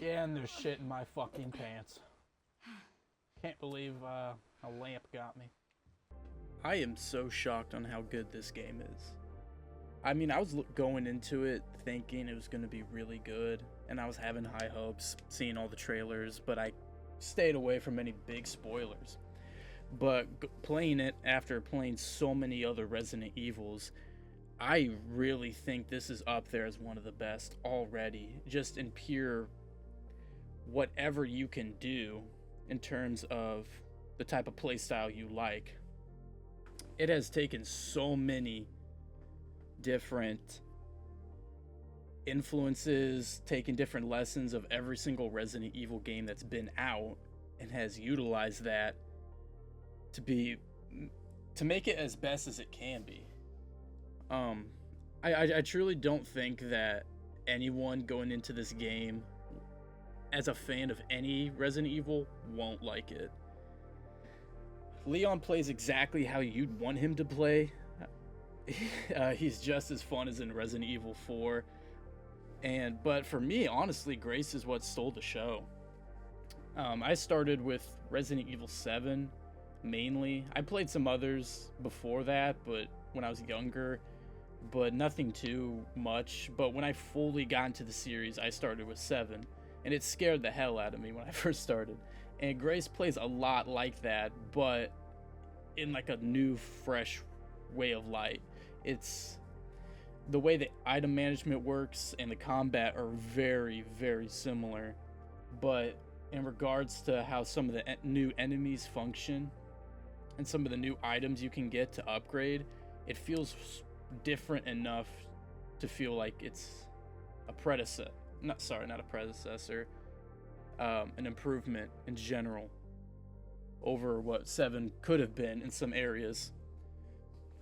Yeah, and there's shit in my fucking pants. Can't believe a lamp got me. I am so shocked on how good this game is. I mean, I was going into it thinking it was going to be really good, and I was having high hopes, seeing all the trailers, but I stayed away from any big spoilers. But playing it after playing so many other Resident Evils, I really think this is up there as one of the best already, just in pure whatever you can do in terms of the type of playstyle you like. It has taken so many different influences, taken different lessons of every single Resident Evil game that's been out, and has utilized that to make it as best as it can be. I truly don't think that anyone going into this game as a fan of any Resident Evil won't like it. Leon plays exactly how you'd want him to play. He's just as fun as in Resident Evil 4. But for me, honestly, Grace is what stole the show. I started with Resident Evil 7 mainly. I played some others before that, but when I was younger, but nothing too much. But when I fully got into the series, I started with 7, and it scared the hell out of me when I first started. And Grace plays a lot like that, but in like a new, fresh way of light. It's the way the item management works and the combat are very, very similar, but in regards to how some of the new enemies function and some of the new items you can get to upgrade, it feels different enough to feel like it's a predecessor. Not a predecessor. An improvement in general over what 7 could have been in some areas.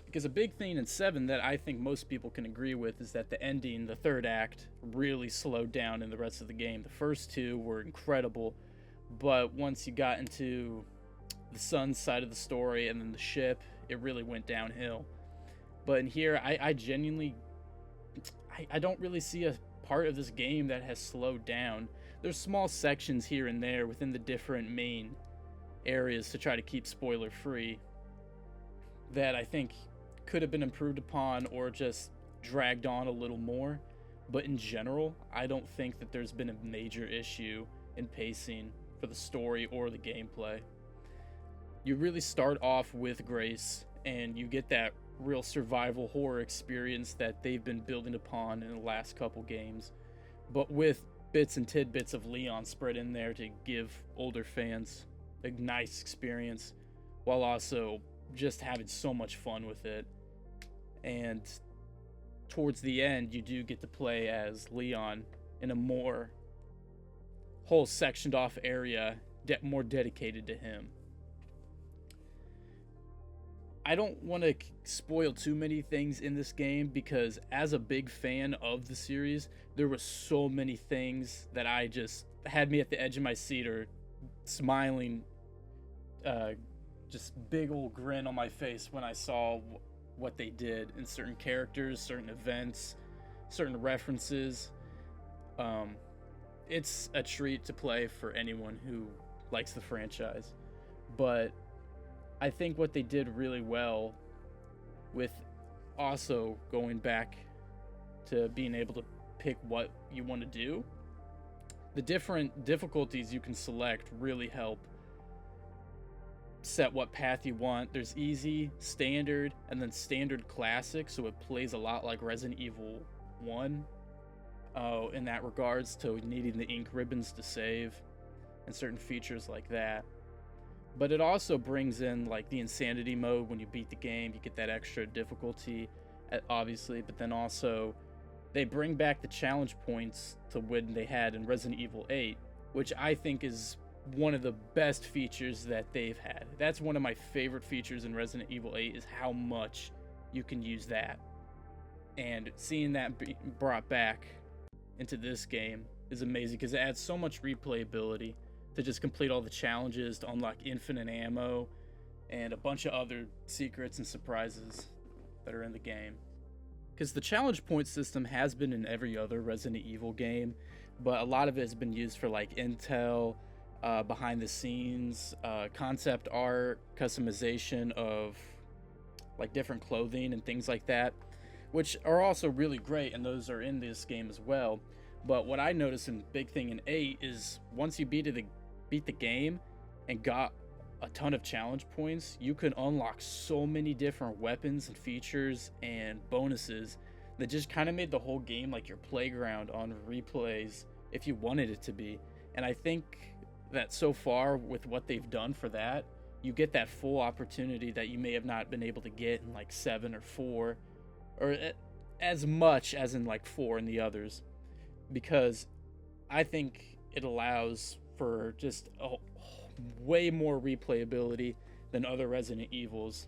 Because a big thing in 7 that I think most people can agree with is that the ending, the third act, really slowed down in the rest of the game. The first 2 were incredible, but once you got into the son's side of the story and then the ship, it really went downhill. But in here, I genuinely, I don't really see a part of this game that has slowed down. There's small sections here and there within the different main areas to try to keep spoiler free that I think could have been improved upon or just dragged on a little more. But in general, I don't think that there's been a major issue in pacing for the story or the gameplay. You really start off with Grace, and you get that real survival horror experience that they've been building upon in the last couple games, but with bits and tidbits of Leon spread in there to give older fans a nice experience while also just having so much fun with it. And towards the end, you do get to play as Leon in a more whole sectioned off area, more dedicated to him. I don't want to spoil too many things in this game because as a big fan of the series, there were so many things that I just had me at the edge of my seat or smiling, just big old grin on my face when I saw what they did in certain characters, certain events, certain references. It's a treat to play for anyone who likes the franchise, but I think what they did really well with also going back to being able to pick what you want to do, the different difficulties you can select really help set what path you want. There's easy, standard, and then standard classic, so it plays a lot like Resident Evil 1 in that regards to needing the ink ribbons to save and certain features like that. But it also brings in like the insanity mode. When you beat the game, you get that extra difficulty, obviously, but then also they bring back the challenge points to when they had in Resident Evil 8, which I think is one of the best features that they've had. That's one of my favorite features in Resident Evil 8 is how much you can use that. And seeing that brought back into this game is amazing because it adds so much replayability to just complete all the challenges, to unlock infinite ammo, and a bunch of other secrets and surprises that are in the game. because the challenge point system has been in every other Resident Evil game, but a lot of it has been used for like intel, behind the scenes, concept art, customization of like different clothing and things like that, which are also really great, and those are in this game as well. But what I noticed in big thing in 8 is once you beat the game and got a ton of challenge points, you can unlock so many different weapons and features and bonuses that just kind of made the whole game like your playground on replays if you wanted it to be. And I think that so far with what they've done for that, you get that full opportunity that you may have not been able to get in like 7 or 4, or as much as in like 4 in the others, because I think it allows for just a way more replayability than other Resident Evils.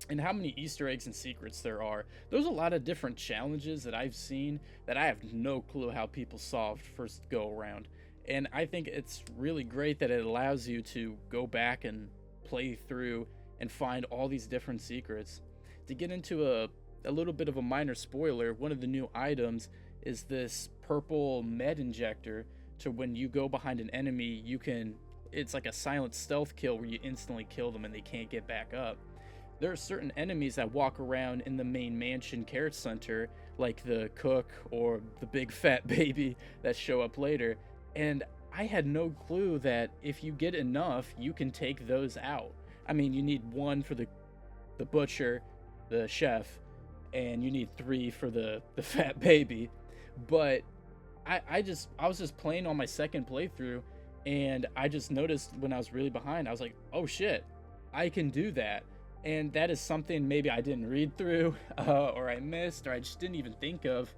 And how many Easter eggs and secrets there are. There's a lot of different challenges that I've seen that I have no clue how people solved first go around. And I think it's really great that it allows you to go back and play through and find all these different secrets. To get into a little bit of a minor spoiler, one of the new items is this purple med injector, to when you go behind an enemy, it's like a silent stealth kill where you instantly kill them and they can't get back up. There are certain enemies that walk around in the main mansion care center, like the cook or the big fat baby that show up later, and I had no clue that if you get enough, you can take those out. I mean, you need 1 for the butcher, the chef, and you need 3 for the fat baby. But I was just playing on my second playthrough, and I just noticed when I was really behind, I was like, oh shit, I can do that. And that is something maybe I didn't read through, or I missed, or I just didn't even think of.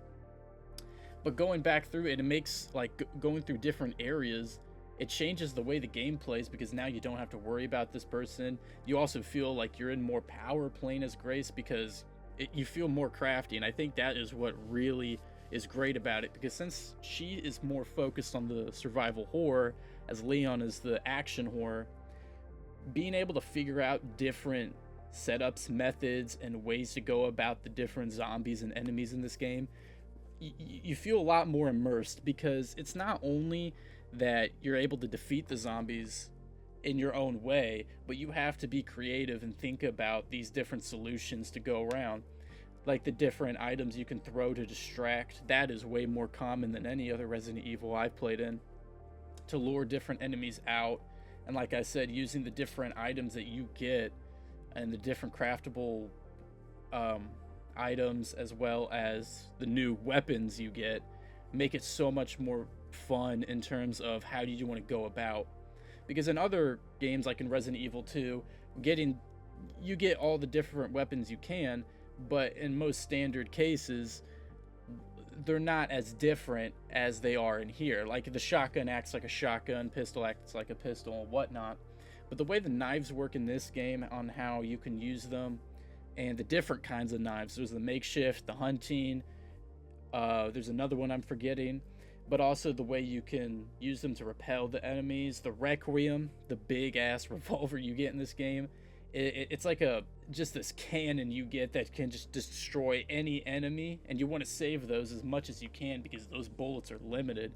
But going back through it, it makes like going through different areas, it changes the way the game plays, because now you don't have to worry about this person. You also feel like you're in more power playing as Grace, because you feel more crafty. And I think that is what really is great about it, because since she is more focused on the survival horror as Leon is the action horror, being able to figure out different setups, methods, and ways to go about the different zombies and enemies in this game, you feel a lot more immersed, because it's not only that you're able to defeat the zombies in your own way, but you have to be creative and think about these different solutions to go around. Like the different items you can throw to distract, that is way more common than any other Resident Evil I've played in, to lure different enemies out. And like I said, using the different items that you get and the different craftable items, as well as the new weapons you get, make it so much more fun in terms of how do you want to go about. Because in other games, like in Resident Evil 2, you get all the different weapons you can, but in most standard cases, they're not as different as they are in here. Like the shotgun acts like a shotgun, pistol acts like a pistol, and whatnot. But the way the knives work in this game, on how you can use them, and the different kinds of knives, there's the makeshift, the hunting, there's another one I'm forgetting, but also the way you can use them to repel the enemies, the Requiem, the big ass revolver you get in this game. It's like just this cannon you get that can just destroy any enemy, and you want to save those as much as you can because those bullets are limited.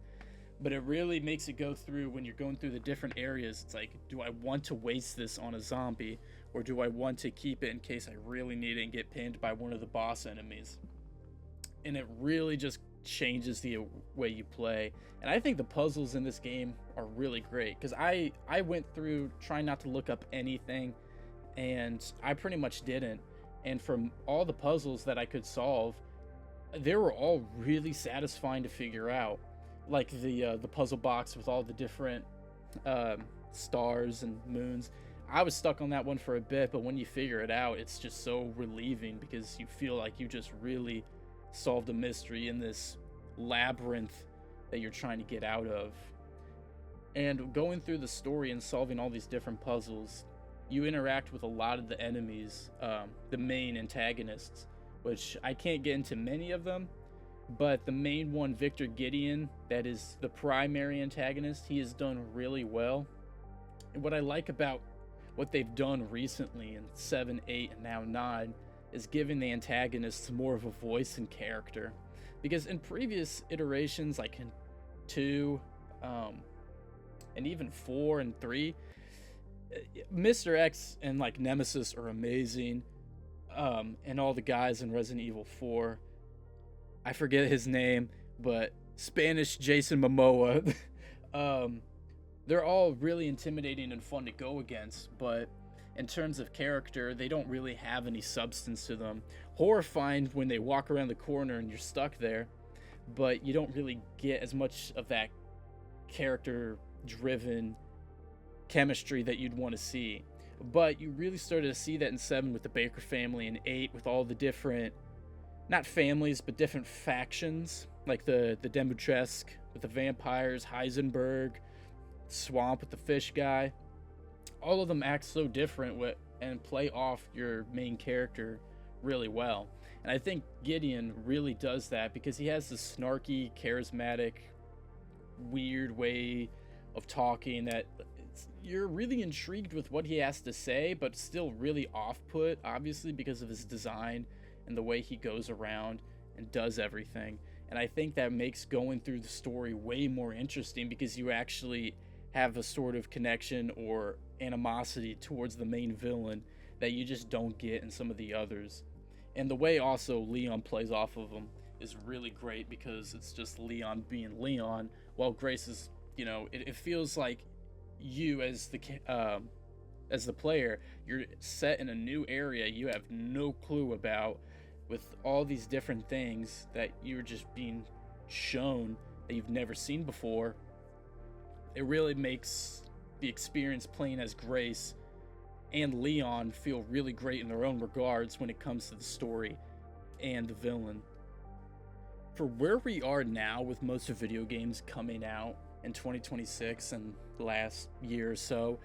But it really makes it go through when you're going through the different areas. It's like, do I want to waste this on a zombie, or do I want to keep it in case I really need it and get pinned by one of the boss enemies? And it really just changes the way you play. And I think the puzzles in this game are really great, because I went through trying not to look up anything, and I pretty much didn't. And from all the puzzles that I could solve, they were all really satisfying to figure out. Like the puzzle box with all the different stars and moons. I was stuck on that one for a bit, but when you figure it out, it's just so relieving, because you feel like you just really solved a mystery in this labyrinth that you're trying to get out of. And going through the story and solving all these different puzzles, you interact with a lot of the enemies, the main antagonists, which I can't get into many of them, but the main one, Victor Gideon, that is the primary antagonist, he has done really well. And what I like about what they've done recently in 7, 8, and now 9 is giving the antagonists more of a voice and character. Because in previous iterations, like in 2, and even 4 and 3, Mr. X and like Nemesis are amazing. And all the guys in Resident Evil 4, I forget his name, but Spanish Jason Momoa. They're all really intimidating and fun to go against, but in terms of character, they don't really have any substance to them. Horrifying when they walk around the corner and you're stuck there, but you don't really get as much of that character driven chemistry that you'd want to see. But you really started to see that in 7 with the Baker family, and 8 with all the different, not families, but different factions, like the Dimitrescu with the vampires, Heisenberg, Swamp with the fish guy. All of them act so different and play off your main character really well. And I think Gideon really does that because he has this snarky, charismatic, weird way of talking that you're really intrigued with what he has to say, but still really off-put, obviously, because of his design and the way he goes around and does everything. And I think that makes going through the story way more interesting because you actually have a sort of connection or animosity towards the main villain that you just don't get in some of the others. And the way also Leon plays off of him is really great because it's just Leon being Leon, while Grace is, it feels like you as the player, you're set in a new area you have no clue about, with all these different things that you're just being shown that you've never seen before. It really makes the experience playing as Grace and Leon feel really great in their own regards when it comes to the story and the villain. For where we are now with most of video games coming out in 2026 and the last year or so,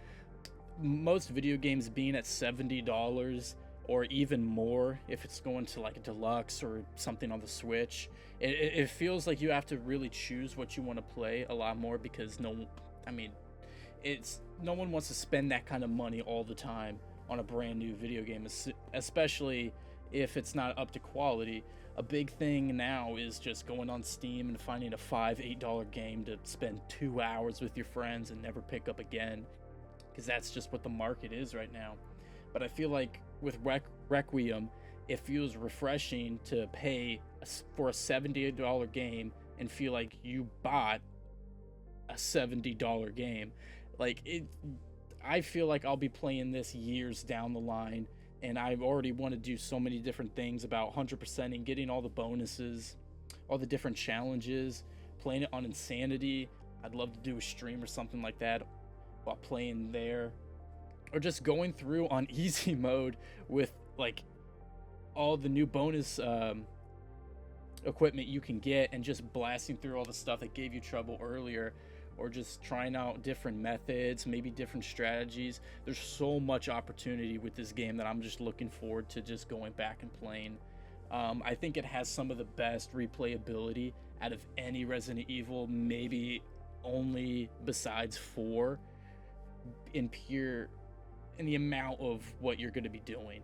most video games being at $70 or even more if it's going to like a deluxe or something on the Switch, it feels like you have to really choose what you want to play a lot more because no one wants to spend that kind of money all the time on a brand new video game, especially if it's not up to quality. A big thing now is just going on Steam and finding a $5-8 game to spend 2 hours with your friends and never pick up again, because that's just what the market is right now. But I feel like with Requiem, it feels refreshing to pay for a $70 game and feel like you bought a $70 game. I feel like I'll be playing this years down the line, and I already want to do so many different things about 100%ing, getting all the bonuses, all the different challenges, playing it on Insanity. I'd love to do a stream or something like that while playing there, or just going through on easy mode with like all the new bonus equipment you can get and just blasting through all the stuff that gave you trouble earlier, or just trying out different methods, maybe different strategies. There's so much opportunity with this game that I'm just looking forward to just going back and playing. I think it has some of the best replayability out of any Resident Evil, maybe only besides 4, in the amount of what you're going to be doing.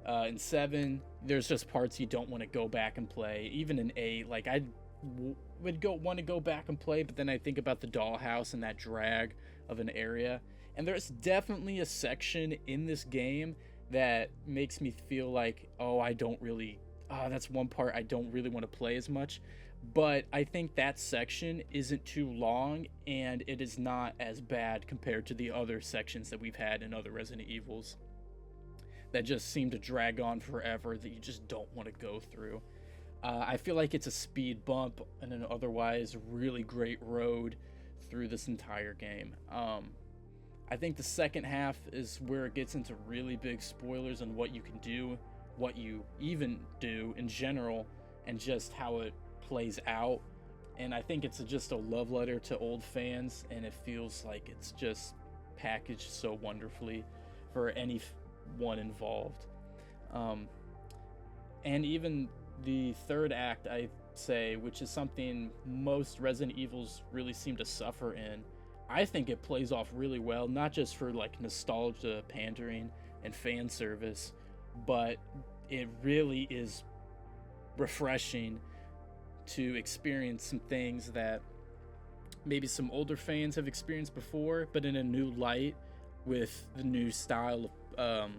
In 7, there's just parts you don't want to go back and play. Even in 8, like I would want to go back and play, but then I think about the dollhouse and that drag of an area, and there's definitely a section in this game that makes me feel like, that's one part I don't really want to play as much. But I think that section isn't too long, and it is not as bad compared to the other sections that we've had in other Resident Evils that just seem to drag on forever, that you just don't want to go through. I feel like it's a speed bump in an otherwise really great road through this entire game. I think the second half is where it gets into really big spoilers on what you can do, what you even do in general, and just how it plays out. And I think it's just a love letter to old fans, and it feels like it's just packaged so wonderfully for anyone involved. And even the third act, I say, which is something most Resident Evils really seem to suffer in, I think it plays off really well, not just for like nostalgia pandering and fan service, but it really is refreshing to experience some things that maybe some older fans have experienced before, but in a new light with the new style of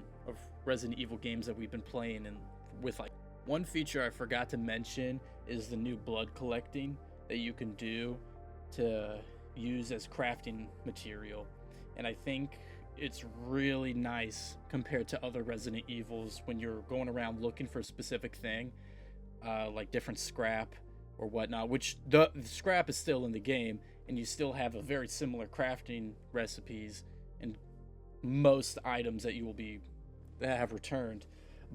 Resident Evil games that we've been playing. And with like one feature I forgot to mention is the new blood collecting that you can do to use as crafting material. And I think it's really nice compared to other Resident Evils when you're going around looking for a specific thing, like different scrap or whatnot, which the scrap is still in the game, and you still have a very similar crafting recipes and most items that you will be that have returned.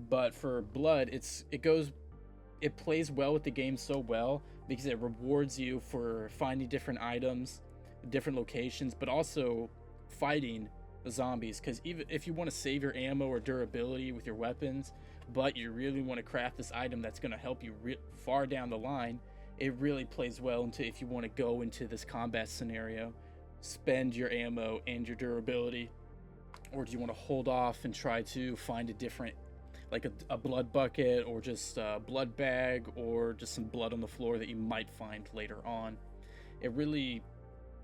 But for blood, it plays well with the game so well because it rewards you for finding different items, different locations, but also fighting the zombies. Because even if you want to save your ammo or durability with your weapons, but you really want to craft this item that's going to help you far down the line, it really plays well into if you want to go into this combat scenario, spend your ammo and your durability, or do you want to hold off and try to find a different, like a blood bucket or just a blood bag or just some blood on the floor that you might find later on. It really,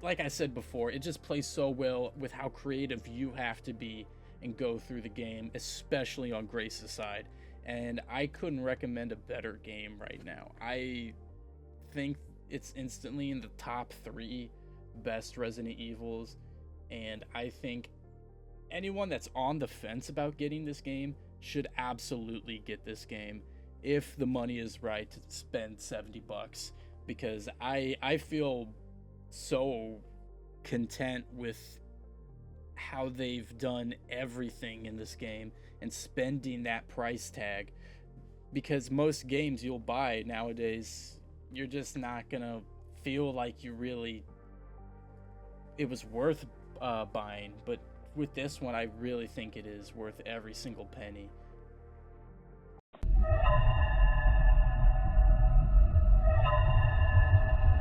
like I said before, it just plays so well with how creative you have to be and go through the game, especially on Grace's side. And I couldn't recommend a better game right now. I think it's instantly in the top 3 best Resident Evils, and I think anyone that's on the fence about getting this game should absolutely get this game if the money is right to spend $70, because I feel so content with how they've done everything in this game and spending that price tag, because most games you'll buy nowadays, you're just not gonna feel like you really it was worth buying. But with this one, I really think it is worth every single penny.